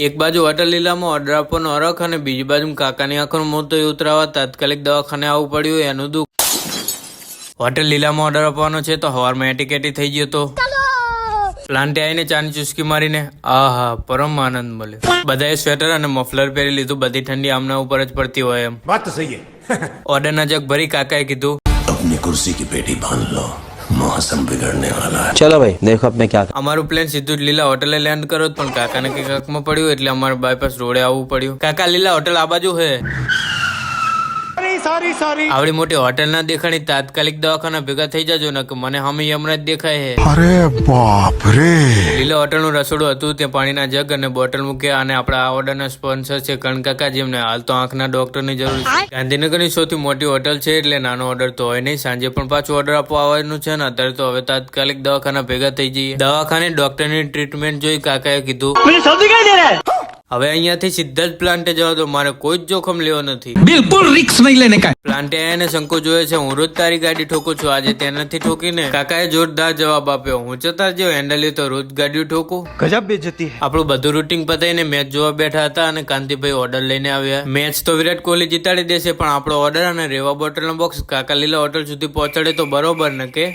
એક બાજુ hotel લીલામાં order આપવાનો અરખ અને બીજી બાજુ કાકાની આંખનું મોત ઉતરાવા તાત્કાલિક દવાખાને આવવું પડ્યું એનું દુઃખ. હોટલ લીલામાં ઓર્ડર આપવાનો છે તો હવારમાં એટીકેટી થઈ ગયો તો પ્લાન્ટે આવીને ચાની ચુસ્કી મારીને આહા પરમ આનંદ મળ્યો. બધાએ સ્વેટર અને મફલર પહેરી લીધું. બધી ઠંડી આમના ઉપર જ પડતી હોય એમ. વાત તો સહી હે. ઓર્ડરના જગ ભરી કાકાએ કીધું अपनी कुर्सी की पेटी बांध लो मौसम बिगड़ने वाला है. चलो भाई देखो अब मैं क्या અમારું પ્લેન સીધું જ લીલા હોટલે લેન્ડ કરો પણ કાકાને કઈક હકમાં પડ્યું એટલે અમારે બાયપાસ રોડે આવવું પડ્યું. કાકા લીલા હોટલ આ બાજુ હે. સોરી આવડી મોટી હોટલ ના દેખાણી તાત્કાલિક દવાખાના ભેગા થઈ જાજો ને કે મને હમે યમરાજ દેખાય હે. અરે બાપ રે. લીલા હોટલનું રસોડું હતું ત્યાં પાણીના જગ અને બોટલ મૂક્યા અને આપણા આ ઓર્ડરના સ્પોન્સર છે કણકાકા જેમને હાલ તો આંખના ડોક્ટરની જરૂર છે. ગાંધીનગરની સૌથી મોટી હોટલ છે એટલે નાનો ઓર્ડર તો હોય નહીં. સાંજે પણ પાછું ઓર્ડર આપવા આવવાનું છે ને અત્યારે તો હવે તાત્કાલિક દવાખાના ભેગા થઈ જઈએ. દવાખાને ડોક્ટરની ટ્રીટમેન્ટ જોઈ કાકાએ કીધું હવે અહીંયાથી સીધા જ પ્લાન્ટે જવા દો, મારે કોઈ જ જોખમ લેવો નથી. बिल्कुल रिक्स नहीं लेने का. પ્લાન્ટે આવીને શંકો જોયે છે હું રોજ તારી ગાડી ઠોકું છું, આજે તે નથી ઠોકીને. કાકાએ જોરદાર જવાબ આપ્યો હું જતા જો હેન્ડલ તો રોજ ગાડીઓ ઠોકું. ગજબ બેઇજ્જતી હે. આપણું બધું રૂટિંગ પતાઈને મેચ જોવા બેઠા હતા અને કાંતિભાઈ ઓર્ડર લઈને આવ્યા. મેચ તો વિરાટ કોહલી જીતાડી દેશે પણ આપણો ઓર્ડર અને રેવા બોટલનો બોક્સ કાકા લીલા હોટલ સુધી પહોંચાડે તો બરોબર ને કે